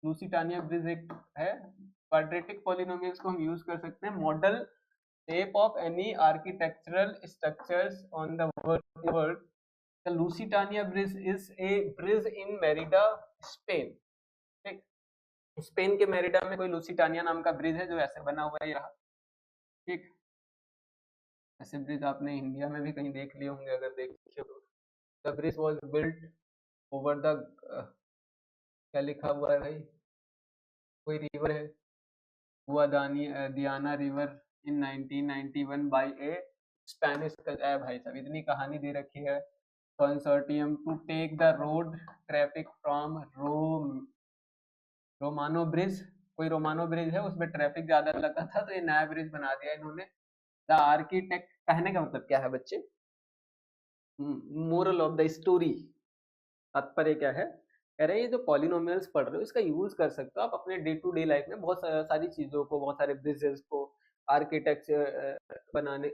Lusitania bridge एक है, क्वाड्रेटिक पॉलिनोमियल्स को हम यूज कर सकते हैं model shape of any architectural structures on the world. The Lusitania bridge is a bridge in Merida Spain, ठीक, स्पेन के Merida में कोई लुसिटानिया नाम का ब्रिज है जो ऐसे बना हुआ है, रहा, ठीक, ऐसे ब्रिज आपने इंडिया में भी कहीं देख लिए होंगे अगर देखे तो। The bridge was built over the क्या लिखा हुआ है भाई, कोई रिवर है, Diana river in 1991 by a Spanish, भाई साहब इतनी कहानी दे रखी है, consortium to take the road traffic from Romano bridge, कोई रोमानो ब्रिज है उसमें ट्रैफिक ज्यादा लगता था तो ये नया ब्रिज बना दिया इन्होंने। द आर्किटेक्ट, कहने का मतलब क्या है बच्चे, मोरल ऑफ द स्टोरी, तात्पर्य क्या है, कह रहे हैं ये जो पॉलिनोमियल्स पढ़ रहे हो इसका यूज कर सकते हो आप अपने डे टू डे लाइफ में, बहुत सारी चीजों को, बहुत सारे ब्रिजेस को, आर्किटेक्चर बनाने,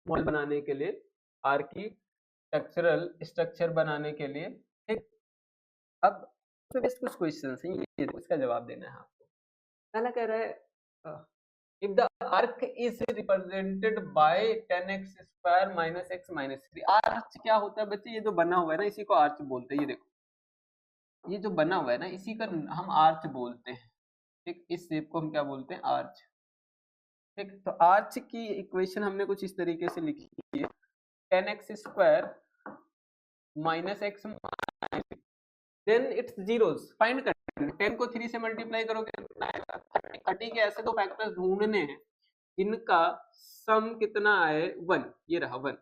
मॉडल बनाने के लिए, आर्किटेक्चरल स्ट्रक्चर बनाने के लिए, ठीक। अब कुछ क्वेश्चन हैं, ये इसका जवाब देना है आपको। पहला कह रहा है if the arc is represented by 10x square minus x minus 3। Arch क्या होता है बच्चे? ये जो बना हुआ है ना इसी को आर्च बोलते हैं। ये देखो ये जो बना हुआ है ना इसी का हम आर्च बोलते हैं। ठीक, इस शेप को हम क्या बोलते हैं? आर्च। ठीक, तो आर्च की इक्वेशन हमने कुछ इस तरीके से लिखी है 10x square minus x then its zeros find करना है। 10 को 3 से मल्टीप्लाई करोगे 30 के ऐसे दो फैक्टर्स ढूंढने हैं इनका सम कितना आए 1। ये रहा 1।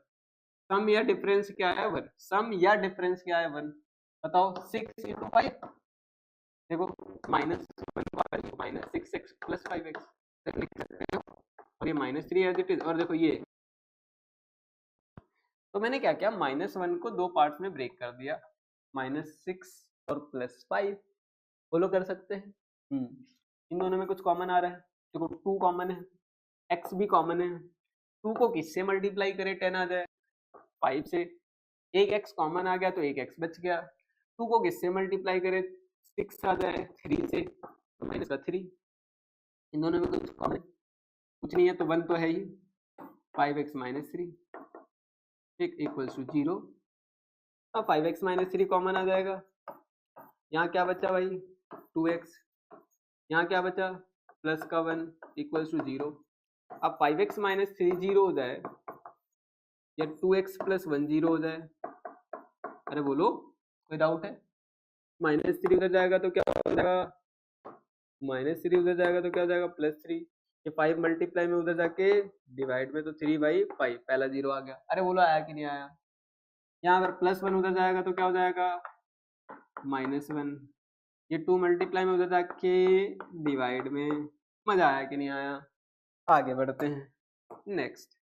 सम या डिफरेंस क्या है? 1। सम या डिफरेंस क्या है? 1। बताओ 6 इंटू 5 देखो minus minus 6x plus 5x लिख सकते हो और ये -3 एज इट इज। और देखो ये तो मैंने क्या किया -1 को दो पार्ट्स में ब्रेक कर दिया -6 और +5। बोलो कर सकते हैं? इन दोनों में कुछ कॉमन आ रहा है। देखो 2 कॉमन है, x भी कॉमन है। 2 को किससे मल्टीप्लाई करे 10 आ जाए? 5 से। एक x कॉमन आ गया तो एक x बच गया। 2 को किससे मल्टीप्लाई करे 6 आ जाए 3 से तो -3। इन दोनों में कुछ कॉमन कुछ नहीं है तो 1 तो है ही। 5x - 3 ठीक इक्वल्स टू 0। अब 5x - 3 कॉमन आ जाएगा। यहाँ क्या बचा भाई 2x। यहाँ क्या बचा प्लस का 1 इक्वल्स टू 0। अब 5x - 3 0 हो जाए या 2x + 1 0 हो जाए? अरे बोलो कोई डाउट है? -3 उधर जाएगा तो क्या हो जाएगा -3 उधर जाएगा तो क्या हो जाएगा +3। ये 5 मल्टीप्लाई में उधर जाके डिवाइड में तो 3/5 पहला 0 आ गया। अरे बोलो आया कि नहीं आया? यहाँ अगर +1 उधर जाएगा तो क्या हो जाएगा -1। ये 2 मल्टीप्लाई में उधर जाके डिवाइड में। मजा आया कि नहीं आया? आगे बढ़ते हैं नेक्स्ट।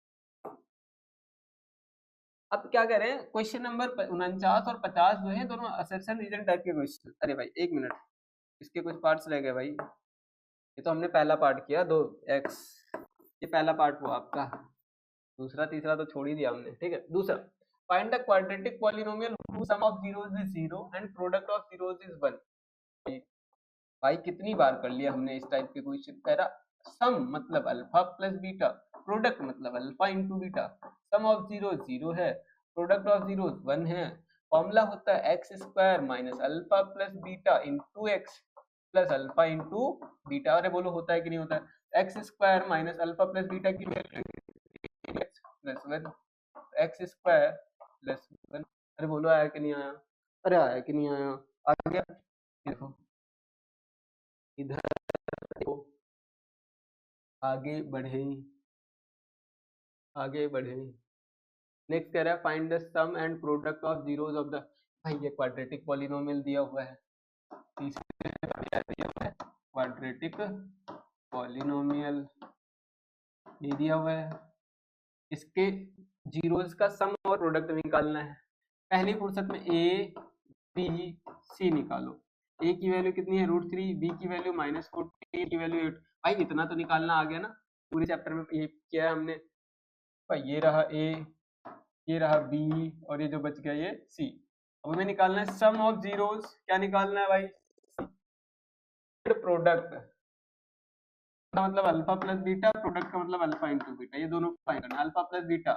अब क्या कह रहे हैं क्वेश्चन नंबर 49 और 50 जो है दोनों असर्शन रीजन टाइप के क्वेश्चन। अरे भाई एक मिनट इसके कुछ पार्ट्स रह गए भाई। ये तो हमने पहला पार्ट किया 2x ये पहला पार्ट हुआ आपका। दूसरा तीसरा तो छोड़ ही दिया हमने। ठीक है दूसरा find the quadratic polynomial whose sum of zeros is 0 and product of zeros is 1। भाई कितनी बार कर लिया हमने इस टाइप के क्वेश्चन। कह रहा सम मतलब अल्फा प्लस बीटा प्रोडक्ट मतलब alpha into beta. Sum of zero 0 है प्रोडक्ट ऑफ जीरो 1 है। फॉर्मूला होता है X square minus alpha plus beta into x plus alpha into beta. अरे बोलो होता है कि नहीं होता है? X square minus alpha plus beta की value X plus 1 X square plus 1। अरे बोलो आया कि नहीं आया? अरे आया कि नहीं आया? आ गया देखो इधर देखो आगे बढ़े आगे बढ़े। नेक्स्ट कह रहा है find the sum and product of zeros of the. भाई ये क्वाड्रेटिक पॉलिनोमियल दिया हुआ है। तीसरे दिया हुआ है क्वाड्रेटिक पॉलिनोमियल ये दिया हुआ है। इसके जीरोस का सम और प्रोडक्ट निकालना है। पहली फुर्सत में ए बी सी निकालो। ए की वैल्यू कितनी है √3 बी की वैल्यू -14 की वैल्यू 8। भाई इतना तो निकालना आ गया ना। पूरे चैप्टर में ये किया है हमने। भाई ये रहा ए ये रहा बी और ये जो बच गया ये सी। अब हमें निकालना है सम ऑफ जीरोस। क्या निकालना है भाई? प्रोडक्ट का मतलब अल्फा प्लस बीटा प्रोडक्ट का मतलब अल्फा इंटू बीटा। ये दोनों फाइंड करना अल्फा प्लस बीटा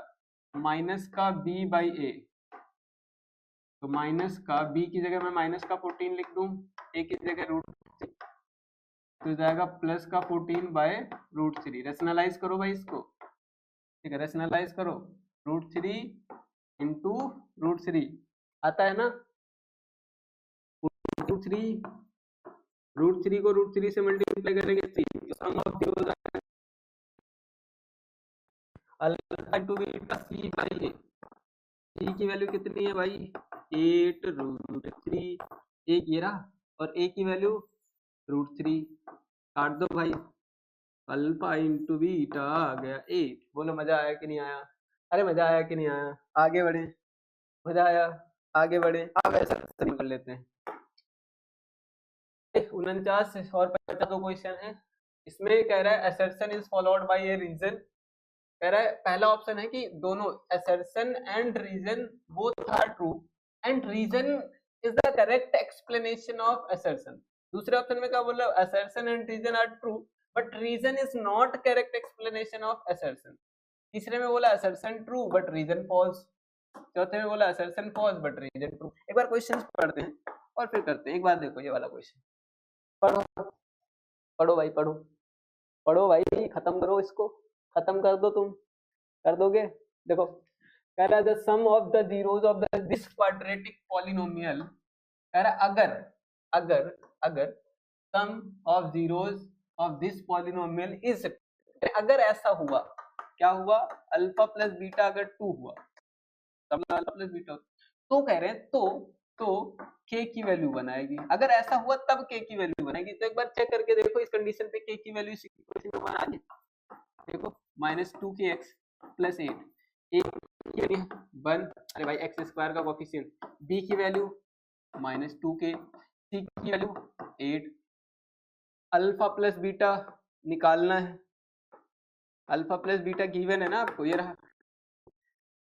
माइनस का बी बाई ए। तो माइनस का बी की जगह मैं माइनस का 14 लिख दूं ए की जगह √3 तो जाएगा प्लस का 14 बाय √3। रेशनलाइज करो भाई इसको। ठीक है रेशनलाइज करो √3 इंटू √3 आता है ना। √3 को √3 से मल्टीप्लाई करेंगे 3 तो सम ऑफ जीरो हो जाएगा alpha into beta C by A. C की वैल्यू कितनी है भाई 8 √3 एक ये रहा और ए की वैल्यू √3 काट दो भाई अल्फा इंटू बीटा आ गया 8। बोलो मजा आया कि नहीं आया? अरे मजा आया कि नहीं आया? आगे बढ़े मजा आया आगे बढ़े। अब ऐसा कर लेते हैं 49 और 50 दो क्वेश्चन है। इसमें कह रहा है assertion is followed by a reason। कह रहा है पहला ऑप्शन है कि दोनों assertion and reason both are true and reason is the correct explanation of assertion। दूसरे ऑप्शन में क्या बोल रहा है, assertion and reason are true but reason is not correct explanation of assertion। तीसरे में बोला assertion true but reason false। चौथे में बोला assertion false but reason true। एक बार क्वेश्चंस पढ़ते हैं और फिर करते हैं। एक बार देखो ये वाला क्वेश्चन पढ़ो, पढ़ो भाई पढ़ो, पढ़ो भाई, खत्म करो इसको, खत्म कर दो, तुम कर दोगे। देखो कह रहा है the sum of the zeros of this quadratic polynomial, कह रहा है अगर अगर अगर sum of zeros of this polynomial is, अगर ऐसा हुआ, क्या हुआ, अल्फा प्लस बीटा अगर 2 हुआ, तब अल्फा प्लस बीटा, तो कह रहे हैं तो k की वैल्यू बनाएगी। अगर ऐसा हुआ तब k की वैल्यू बनाएगी। तो एक बार चेक करके देखो इस कंडीशन पे k की वैल्यू इस इक्वेशन में बना दी। देखो -2kx + 8, a की वैल्यू 1, अरे भाई x स्क्वायर का कोएफिशिएंट, b की वैल्यू -2k, c की वैल्यू 8, अल्फा प्लस बीटा निकालना है, अल्फा प्लस बीटा गिवन है ना आपको, ये रहा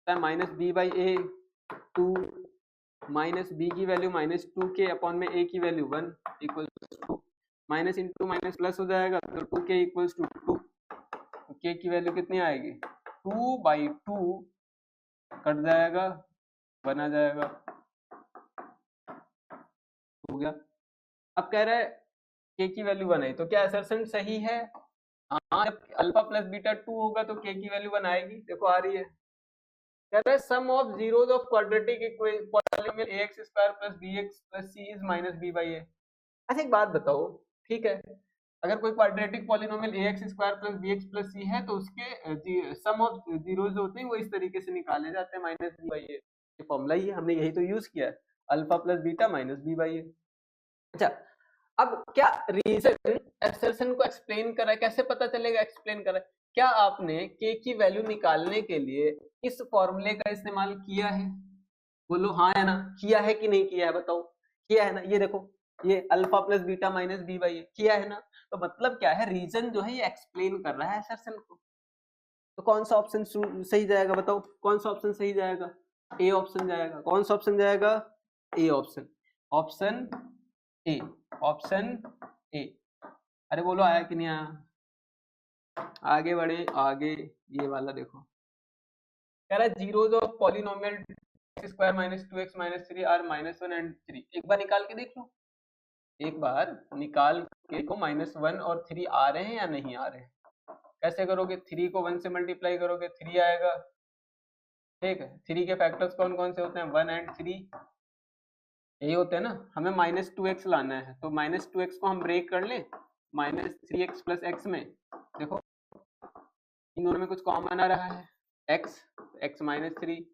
-b/a 2 माइनस बी की वैल्यू -2k अपॉन में a की value 1 equals to minus into minus plus हो जाएगा, तो 2k इक्वल्स टू 2, तो k की वैल्यू कितनी आएगी, 2/2 कट जाएगा, 1 आ जाएगा, हो गया। अब कह रहा है k की वैल्यू 1 आई, तो क्या असर्शन सही है? हाँ, जब अल्फा प्लस बीटा 2 होगा तो k की वैल्यू 1 आएगी। देखो आ रही है, कह रहा है sum of zeros of quadratic polynomial ax square plus bx plus c is -b/a। अच्छा एक बात बताओ, ठीक है, अगर कोई quadratic polynomial ax square plus bx plus c है तो उसके सम ऑफ जीरोस होते हैं वो इस तरीके से निकाले जाते हैं -b/a। ये फॉर्मूला ही है, हमने यही तो यूज किया है, अल्फा प्लस बीटा -b/a। अच्छा अब क्या रीजन एक्सप्रेशन को एक्सप्लेन कर रहा है, कैसे पता चलेगा एक्सप्लेन कर रहा है? क्या आपने k की वैल्यू निकालने के लिए इस फॉर्मूले का इस्तेमाल किया है? बोलो हाँ या ना, किया है कि नहीं किया है, बताओ। किया है ना, ये देखो ये अल्फा प्लस बीटा -b/a किया है ना, तो मतलब क्या है, रीजन जो है ये एक्सप्लेन कर रहा है असर्शन को। तो कौन सा ऑप्शन सही जाएगा, बताओ कौन सा ऑप्शन सही जाएगा? ए ऑप्शन जाएगा। कौन सा ऑप्शन जाएगा? A option, option A, option A. अरे बोलो आया कि नहीं आया? आगे बढ़े आगे, ये वाला देखो, कह रहा है zeros of polynomial square -2x -3 are -1 and 3। एक बार निकाल के देख लो, एक बार निकाल के देखो -1 और 3 आ रहे हैं या नहीं आ रहे हैं। कैसे करोगे, 3 को 1 से मल्टीप्लाई करोगे 3 आएगा, ठीक है। 3 के फैक्टर्स कौन कौन से होते हैं, 1 एंड 3 यही होते हैं ना। हमें -2x लाना है, तो -2x को हम ब्रेक कर लें -3x + x में। देखो इन दोनों में कुछ कॉमन आ रहा है x, x -3,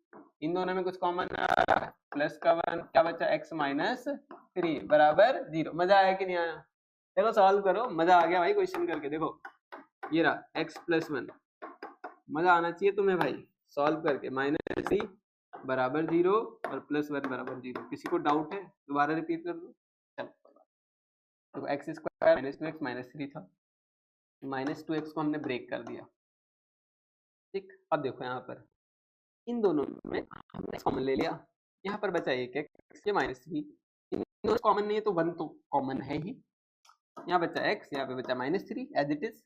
इन दोनों में कुछ कॉमन आ रहा है प्लस का 1, क्या बचा x -3 बराबर 0। मजा आया कि नहीं आया? देखो सॉल्व करो, मजा आ गया भाई क्वेश्चन करके। देखो ये रहा x + 1, मजा आना चाहिए तुम्हें भाई सॉल्व करके। -3 बराबर 0 और +1 बराबर 0। किसी को डाउट है? दोबारा रिपीट कर दो। चलो देखो x स्क्वायर -2x -3 था, -2x को हमने ब्रेक कर दिया, ठीक। अब देखो यहाँ पर इन दोनों में हमने कॉमन ले लिया, यहाँ पर बचा 1x, ये -3, इन दोनों कॉमन नहीं है तो 1 तो कॉमन है ही। यहाँ बचा x, यहाँ पे बचा -3 as it is,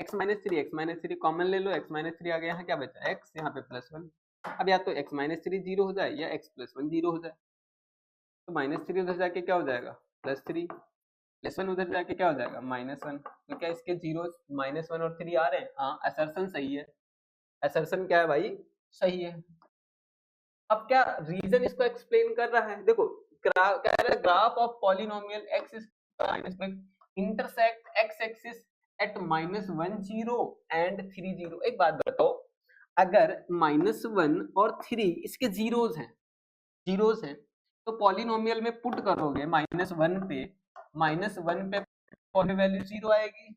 x -3 common ले लो, x -3 आ गया, यहाँ क्या बचा x, यहाँ पे +1। अब या तो x -3 0 हो जाए या x +1 0 हो जाए, तो -3 उधर जाके क्या हो जाएगा +3, +1 उधर जाके क्या हो जाएगा -1। तो क्या इसके जीरो -1 और 3 आ रहे हैं? हाँ, असर्शन सही है। असर्शन क्या है भाई, सही है। अब क्या रीजन इसको एक्सप्लेन कर रहा है? देखो कह रहा है graph of polynomial x intersect x axis at -1 0 and 3 0। एक बात बताओ, अगर -1 और 3 इसके जीरोस हैं तो पॉलिनोमियल में पुट करोगे -1 पे, -1 पे वैल्यू 0 आएगी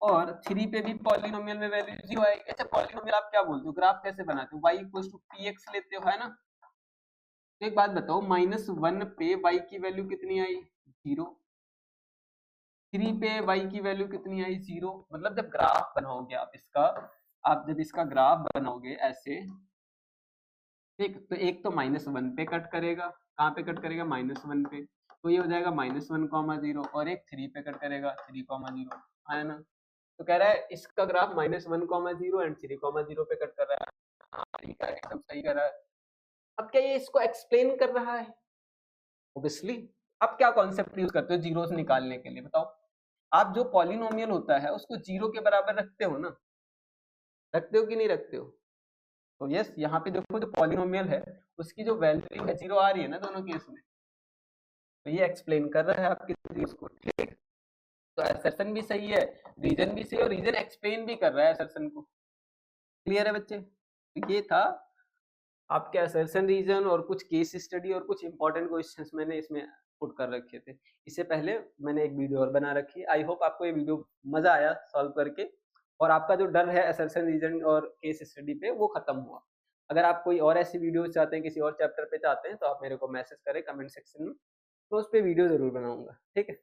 और 3 पे भी पॉलिनोमियल में वैल्यू 0 आएगी। अच्छा पॉलिनोमियल आप क्या बोलते हो, ग्राफ कैसे बनाते हो, y px लेते हो, है ना। तो एक बात बताओ, -1 पे y की वैल्यू कितनी आई, 0। 3 पे y की वैल्यू कितनी आई, 0। मतलब जब ग्राफ बनाओगे आप जब इसका ग्राफ बनाओगे ऐसे, ठीक, तो एक तो -1 पे कट करेगा, कहाँ पे कट करेगा, -1 पे। तो ये हो जाएगा -1, 0 और एक 3 पे कट करेगा 3, 0 आया ना। तो कह रहा है इसका ग्राफ -1, 0 एंड 3, 0 पे कट कर रहा है। हाँ ठीक है, एकदम सही कर रहा है। अब क्या ये इसको एक्सप्लेन कर रहा है? ऑब्वियसली। अब क्या कॉन्सेप्ट यूज करते हो जीरोस निकालने के लिए बताओ? आप जो पॉलिनोमियल होता है उसको जीरो के बराबर रखते हो ना, रखते हो कि नहीं रखते हो? तो यस, यहाँ पे देखो जो पॉलिनोमियल है उसकी जो वैल्यू है जीरो आ रही है ना दोनों केस में, तो ये एक्सप्लेन कर रहा है आपके जीरोस को, ठीक। तो असर्शन भी सही है, रीजन भी सही है, और रीजन एक्सप्लेन भी कर रहा है असर्शन को। क्लियर है बच्चे? तो ये था आपके असर्शन रीजन और कुछ केस स्टडी और कुछ इंपॉर्टेंट क्वेश्चंस मैंने इसमें पुट कर रखे थे। इससे पहले मैंने एक वीडियो और बना रखी है। आई होप आपको ये वीडियो मजा आया सॉल्व करके, और आपका जो डर है असर्शन रीजन और केस स्टडी पे वो खत्म हुआ। अगर आप कोई और ऐसी वीडियोस चाहते हैं, किसी और चैप्टर पे चाहते हैं, तो आप मेरे को मैसेज करें कमेंट सेक्शन में, तो उस पर वीडियो जरूर बनाऊंगा, ठीक है।